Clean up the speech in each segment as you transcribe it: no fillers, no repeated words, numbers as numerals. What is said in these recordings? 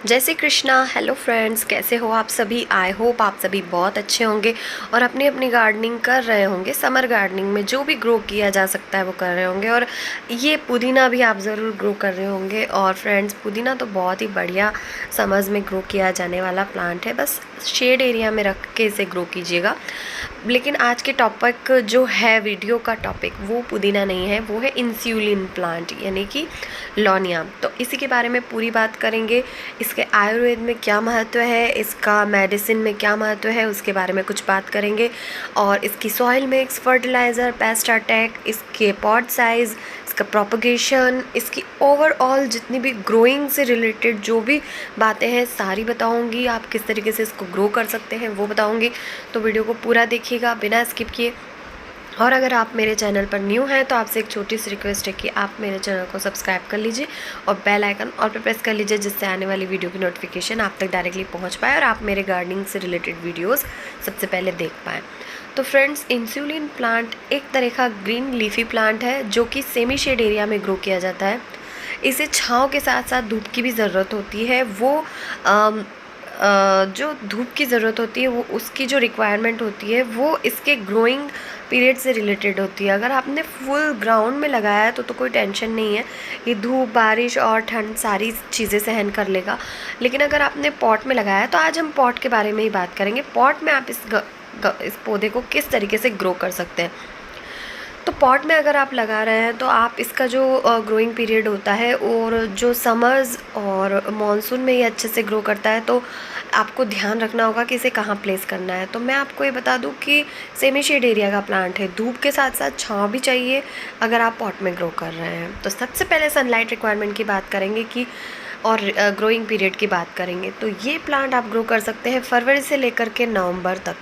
जय Shri Krishna. Hello friends, कैसे हो आप सभी। आई होप आप सभी बहुत अच्छे होंगे और अपनी अपनी गार्डनिंग कर रहे होंगे। समर गार्डनिंग में जो भी ग्रो किया जा सकता है वो कर रहे होंगे और ये पुदीना भी आप ज़रूर ग्रो कर रहे होंगे। और फ्रेंड्स, पुदीना तो बहुत ही बढ़िया समर्स में ग्रो किया जाने वाला प्लांट है। बस शेड एरिया में रख के इसे ग्रो कीजिएगा। लेकिन आज के टॉपिक जो है, वीडियो का टॉपिक, वो पुदीना नहीं है, वो है इंसुलिन प्लांट यानी कि लॉनिया। तो इसी के बारे में पूरी बात करेंगे। इसके आयुर्वेद में क्या महत्व है, इसका मेडिसिन में क्या महत्व है, उसके बारे में कुछ बात करेंगे। और इसकी soil mix, fertiliser, paste attack, इसके पॉट साइज़, इसका प्रोपगेशन, इसकी ओवरऑल जितनी भी ग्रोइंग से रिलेटेड जो भी बातें हैं सारी बताऊंगी। आप किस तरीके से इसको ग्रो कर सकते हैं वो बताऊंगी। तो वीडियो को पूरा देखिएगा बिना स्किप किए। और अगर आप मेरे चैनल पर न्यू हैं तो आपसे एक छोटी सी रिक्वेस्ट है कि आप मेरे चैनल को सब्सक्राइब कर लीजिए और बेल आइकन ऑल पे प्रेस कर लीजिए, जिससे आने वाली वीडियो की नोटिफिकेशन आप तक डायरेक्टली पहुंच पाए और आप मेरे गार्डनिंग से रिलेटेड वीडियोस सबसे पहले देख पाएँ। तो फ्रेंड्स, इंसुलिन प्लांट एक तरह का ग्रीन लीफी प्लांट है जो कि सेमी शेड एरिया में ग्रो किया जाता है। इसे छाँव के साथ साथ धूप की भी ज़रूरत होती है। वो जो धूप की ज़रूरत होती है, वो उसकी जो रिक्वायरमेंट होती है वो इसके ग्रोइंग पीरियड से रिलेटेड होती है। अगर आपने फुल ग्राउंड में लगाया है तो कोई टेंशन नहीं है, ये धूप, बारिश और ठंड सारी चीज़ें सहन कर लेगा। लेकिन अगर आपने पॉट में लगाया है, तो आज हम पॉट के बारे में ही बात करेंगे। पॉट में आप इस पौधे को किस तरीके से ग्रो कर सकते हैं। तो पॉट में अगर आप लगा रहे हैं तो आप इसका जो ग्रोइंग पीरियड होता है और जो समर्स और मॉनसून में ये अच्छे से ग्रो करता है, तो आपको ध्यान रखना होगा कि इसे कहाँ प्लेस करना है। तो मैं आपको ये बता दूं कि सेमी शेड एरिया का प्लांट है, धूप के साथ साथ छाँव भी चाहिए अगर आप पॉट में ग्रो कर रहे हैं। तो सबसे पहले सनलाइट रिक्वायरमेंट की बात करेंगे कि और ग्रोइंग पीरियड की बात करेंगे। तो ये प्लांट आप ग्रो कर सकते हैं फरवरी से लेकर के नवंबर तक।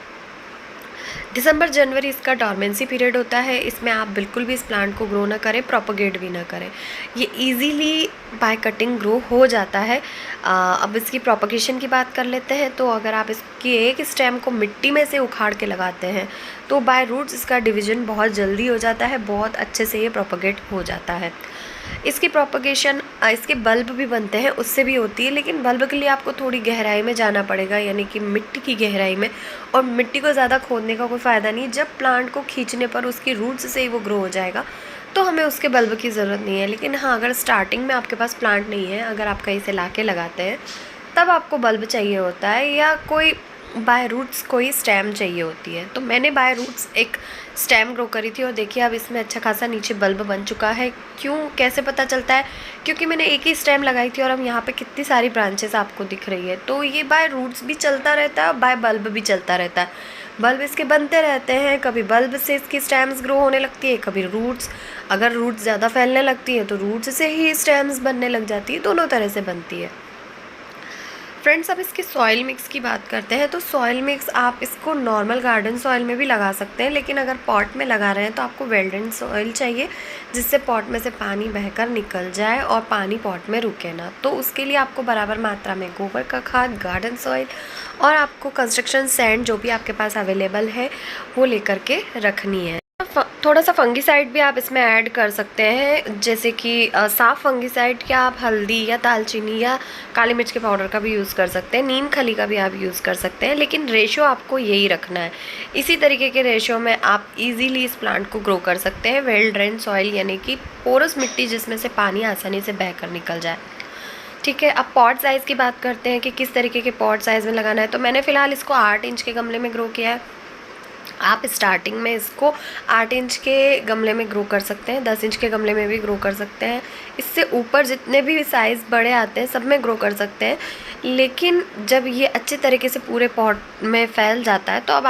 दिसंबर जनवरी इसका डॉर्मेंसी पीरियड होता है। इसमें आप बिल्कुल भी इस प्लांट को ग्रो ना करें, प्रोपोगेट भी ना करें। ये इजीली बाय कटिंग ग्रो हो जाता है। अब इसकी प्रोपोगेशन की बात कर लेते हैं। तो अगर आप इसकी एक स्टेम को मिट्टी में से उखाड़ के लगाते हैं तो बाय रूट्स इसका डिवीजन बहुत जल्दी हो जाता है, बहुत अच्छे से ये प्रोपोगेट हो जाता है। इसकी प्रोपगेशन, इसके बल्ब भी बनते हैं, उससे भी होती है। लेकिन बल्ब के लिए आपको थोड़ी गहराई में जाना पड़ेगा, यानी कि मिट्टी की गहराई में। और मिट्टी को ज़्यादा खोदने का कोई फ़ायदा नहीं। जब प्लांट को खींचने पर उसकी रूट्स से ही वो ग्रो हो जाएगा, तो हमें उसके बल्ब की ज़रूरत नहीं है। लेकिन हाँ, अगर स्टार्टिंग में आपके पास प्लांट नहीं है, अगर आप कहीं से ला के लगाते हैं, तब आपको बल्ब चाहिए होता है या कोई बाय रूट्स कोई स्टेम चाहिए होती है। तो मैंने बाय रूट्स एक स्टेम ग्रो करी थी और देखिए अब इसमें अच्छा खासा नीचे बल्ब बन चुका है। क्यों, कैसे पता चलता है? क्योंकि मैंने एक ही स्टेम लगाई थी और अब यहाँ पे कितनी सारी ब्रांचेस आपको दिख रही है। तो ये बाय रूट्स भी चलता रहता है और बाय बल्ब भी चलता रहता है। बल्ब इसके बनते रहते हैं, कभी बल्ब से इसकी स्टेम्स ग्रो होने लगती है, कभी रूट्स, अगर रूट्स ज़्यादा फैलने लगती है तो रूट्स से ही स्टेम्स बनने लग जाती है। दोनों तरह से बनती है। फ्रेंड्स, अब इसके सॉइल मिक्स की बात करते हैं। तो सॉइल मिक्स आप इसको नॉर्मल गार्डन सॉइल में भी लगा सकते हैं, लेकिन अगर पॉट में लगा रहे हैं तो आपको वेल्डेड सॉइल चाहिए, जिससे पॉट में से पानी बहकर निकल जाए और पानी पॉट में रुके ना। तो उसके लिए आपको बराबर मात्रा में गोबर का खाद, गार्डन सॉइल और आपको कंस्ट्रक्शन सैंड जो भी आपके पास अवेलेबल है वो लेकर के रखनी है। थोड़ा सा फंगीसाइड भी आप इसमें ऐड कर सकते हैं, जैसे कि साफ फंगीसाइड, क्या आप हल्दी या दालचीनी या काली मिर्च के पाउडर का भी यूज़ कर सकते हैं, नीम खली का भी आप यूज़ कर सकते हैं। लेकिन रेशो आपको यही रखना है। इसी तरीके के रेशो में आप इजीली इस प्लांट को ग्रो कर सकते हैं। वेल ड्रेन सॉइल यानी कि पोरस मिट्टी जिसमें से पानी आसानी से बहकर निकल जाए। ठीक है, अब पॉट साइज़ की बात करते हैं कि किस तरीके के पॉट साइज़ में लगाना है। तो मैंने फ़िलहाल इसको 8 इंच के गमले में ग्रो किया है। आप स्टार्टिंग में इसको 8 इंच के गमले में ग्रो कर सकते हैं, 10 इंच के गमले में भी ग्रो कर सकते हैं। इससे ऊपर जितने भी साइज़ बड़े आते हैं सब में ग्रो कर सकते हैं। लेकिन जब ये अच्छे तरीके से पूरे पॉट में फैल जाता है तो अब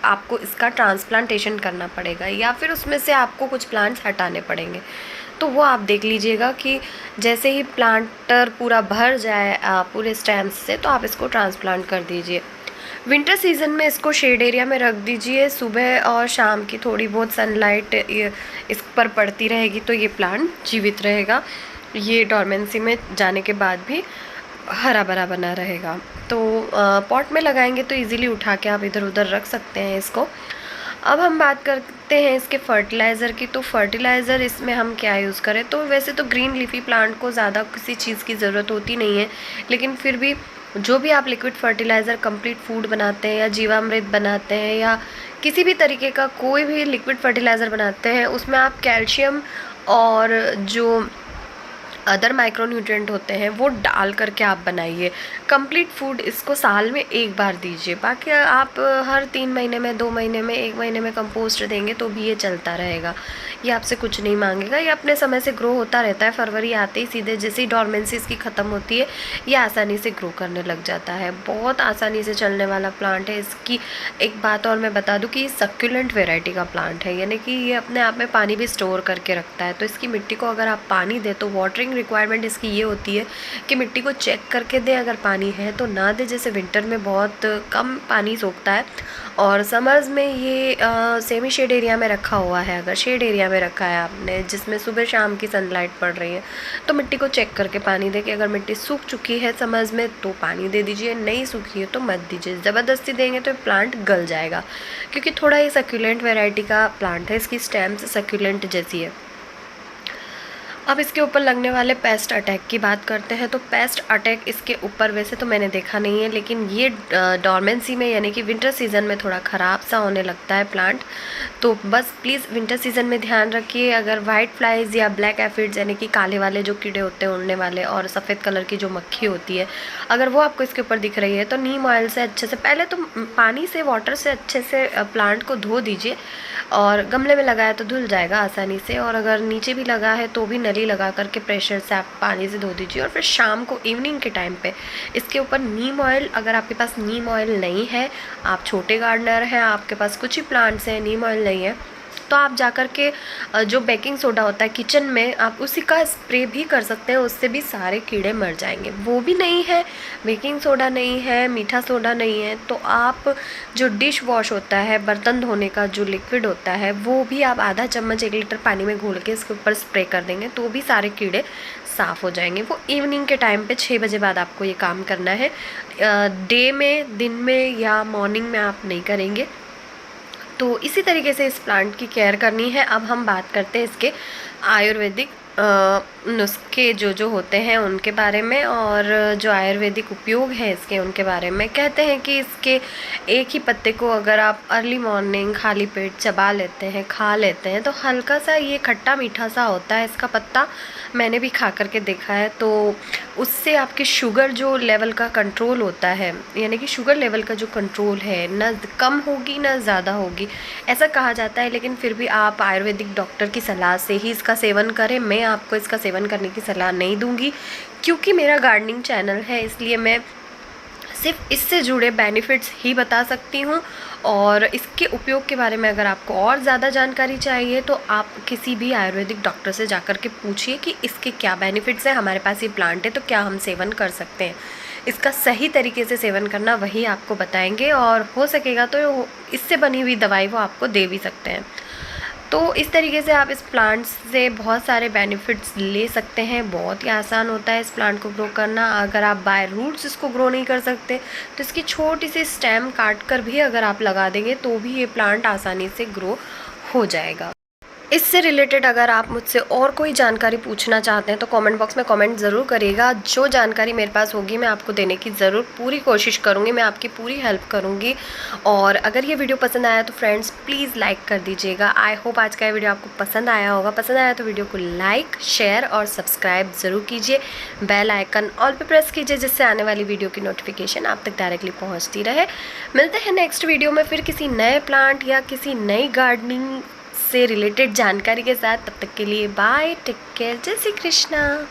आपको इसका ट्रांसप्लांटेशन करना पड़ेगा, या फिर उसमें से आपको कुछ प्लांट्स हटाने पड़ेंगे। तो वो आप देख लीजिएगा कि जैसे ही प्लांटर पूरा भर जाए पूरे स्टेम्स से, तो आप इसको ट्रांसप्लांट कर दीजिए। विंटर सीज़न में इसको शेड एरिया में रख दीजिए। सुबह और शाम की थोड़ी बहुत सनलाइट इस पर पड़ती रहेगी तो ये प्लांट जीवित रहेगा। ये डॉर्मेंसी में जाने के बाद भी हरा भरा बना रहेगा। तो पॉट में लगाएंगे तो इजीली उठा के आप इधर उधर रख सकते हैं इसको। अब हम बात करते हैं इसके फर्टिलाइज़र की। तो फर्टिलाइज़र इसमें हम क्या यूज़ करें, तो वैसे तो ग्रीन लीफी प्लांट को ज़्यादा किसी चीज़ की ज़रूरत होती नहीं है, लेकिन फिर भी जो भी आप लिक्विड फर्टिलाइज़र कंप्लीट फूड बनाते हैं या जीवामृत बनाते हैं या किसी भी तरीके का कोई भी लिक्विड फर्टिलाइज़र बनाते हैं, उसमें आप कैल्शियम और जो अदर माइक्रोन्यूट्रिएंट होते हैं वो डाल करके आप बनाइए। कंप्लीट फूड इसको साल में एक बार दीजिए, बाकी आप हर 3 महीने में, 2 महीने में, 1 महीने में कंपोस्ट देंगे तो भी ये चलता रहेगा। ये आपसे कुछ नहीं मांगेगा, ये अपने समय से ग्रो होता रहता है। फरवरी आते ही सीधे जैसे ही डॉर्मेंसी इसकी ख़त्म होती है, ये आसानी से ग्रो करने लग जाता है। बहुत आसानी से चलने वाला प्लांट है। इसकी एक बात और मैं बता दूं कि ये सक्यूलेंट वेराइटी का प्लांट है, यानी कि ये अपने आप में पानी भी स्टोर करके रखता है। तो इसकी मिट्टी को अगर आप पानी दें तो वाटरिंग रिक्वायरमेंट इसकी ये होती है कि मिट्टी को चेक करके दें, अगर पानी है तो ना दें। जैसे विंटर में बहुत कम पानी सोखता है और समर्स में ये सेमी शेड एरिया में रखा हुआ है। अगर शेड एरिया में रखा है आपने जिसमें सुबह शाम की सनलाइट पड़ रही है, तो मिट्टी को चेक करके पानी दें कि अगर मिट्टी सूख चुकी है समर्स में तो पानी दे दीजिए, नहीं सूखी है तो मत दीजिए। ज़बरदस्ती देंगे तो प्लांट गल जाएगा, क्योंकि थोड़ा ये सक्यूलेंट वेराइटी का प्लांट है, इसकी स्टेम्स सक्यूलेंट जैसी है। अब इसके ऊपर लगने वाले पेस्ट अटैक की बात करते हैं। तो पेस्ट अटैक इसके ऊपर वैसे तो मैंने देखा नहीं है, लेकिन ये डॉर्मेंसी में यानी कि विंटर सीज़न में थोड़ा ख़राब सा होने लगता है प्लांट। तो बस प्लीज़ विंटर सीज़न में ध्यान रखिए। अगर वाइट फ्लाइज या ब्लैक एफिड्स यानी कि काले वाले जो कीड़े होते हैं उड़ने वाले, और सफ़ेद कलर की जो मक्खी होती है, अगर वो आपको इसके ऊपर दिख रही है तो नीम ऑयल से अच्छे से, पहले तो पानी से, वाटर से अच्छे से प्लांट को धो दीजिए। और गमले में लगाया तो धुल जाएगा आसानी से, और अगर नीचे भी लगा है तो भी नली लगा करके प्रेशर से आप पानी से धो दीजिए। और फिर शाम को इवनिंग के टाइम पे इसके ऊपर नीम ऑयल, अगर आपके पास नीम ऑयल नहीं है, आप छोटे गार्डनर हैं, आपके पास कुछ ही प्लांट्स हैं, नीम ऑयल नहीं है, तो आप जाकर के जो बेकिंग सोडा होता है किचन में, आप उसी का स्प्रे भी कर सकते हैं, उससे भी सारे कीड़े मर जाएंगे। वो भी नहीं है, बेकिंग सोडा नहीं है, मीठा सोडा नहीं है, तो आप जो डिश वॉश होता है, बर्तन धोने का जो लिक्विड होता है, वो भी आप आधा चम्मच 1 लीटर पानी में घोल के इसके ऊपर स्प्रे कर देंगे तो भी सारे कीड़े साफ़ हो जाएंगे। वो इवनिंग के टाइम पे 6 बजे बाद आपको ये काम करना है। डे में, दिन में या मॉर्निंग में आप नहीं करेंगे। तो इसी तरीके से इस प्लांट की केयर करनी है। अब हम बात करते हैं इसके आयुर्वेदिक नुस्खे जो होते हैं उनके बारे में, और जो आयुर्वेदिक उपयोग है इसके उनके बारे में। कहते हैं कि इसके एक ही पत्ते को अगर आप अर्ली मॉर्निंग खाली पेट चबा लेते हैं, खा लेते हैं, तो हल्का सा ये खट्टा मीठा सा होता है इसका पत्ता, मैंने भी खा करके देखा है। तो उससे आपकी शुगर जो लेवल का कंट्रोल होता है, यानी कि शुगर लेवल का जो कंट्रोल है, ना कम होगी ना ज़्यादा होगी, ऐसा कहा जाता है। लेकिन फिर भी आप आयुर्वेदिक डॉक्टर की सलाह से ही इसका सेवन करें। मैं आपको इसका सेवन करने की सलाह नहीं दूंगी, क्योंकि मेरा गार्डनिंग चैनल है, इसलिए मैं सिर्फ इससे जुड़े बेनिफिट्स ही बता सकती हूँ। और इसके उपयोग के बारे में अगर आपको और ज़्यादा जानकारी चाहिए तो आप किसी भी आयुर्वेदिक डॉक्टर से जाकर के पूछिए कि इसके क्या बेनिफिट्स हैं, हमारे पास ये प्लांट है तो क्या हम सेवन कर सकते हैं। इसका सही तरीके से सेवन करना वही आपको बताएंगे, और हो सकेगा तो इससे बनी हुई दवाई वो आपको दे भी सकते हैं। तो इस तरीके से आप इस प्लांट से बहुत सारे बेनिफिट्स ले सकते हैं। बहुत ही आसान होता है इस प्लांट को ग्रो करना। अगर आप बाय रूट्स इसको ग्रो नहीं कर सकते तो इसकी छोटी सी स्टेम काट कर भी अगर आप लगा देंगे तो भी ये प्लांट आसानी से ग्रो हो जाएगा। इससे रिलेटेड अगर आप मुझसे और कोई जानकारी पूछना चाहते हैं तो कमेंट बॉक्स में कमेंट ज़रूर करिएगा। जो जानकारी मेरे पास होगी मैं आपको देने की ज़रूर पूरी कोशिश करूँगी, मैं आपकी पूरी हेल्प करूँगी। और अगर ये वीडियो पसंद आया तो फ्रेंड्स प्लीज़ लाइक कर दीजिएगा। आई होप आज का ये वीडियो आपको पसंद आया होगा। पसंद आया तो वीडियो को लाइक, शेयर और सब्सक्राइब ज़रूर कीजिए। बेल आइकन ऑल पे प्रेस कीजिए, जिससे आने वाली वीडियो की नोटिफिकेशन आप तक डायरेक्टली पहुँचती रहे। मिलते हैं नेक्स्ट वीडियो में फिर किसी नए प्लांट या किसी नई गार्डनिंग से रिलेटेड जानकारी के साथ। तब तक के लिए बाय, टेक केयर, जय श्री कृष्णा।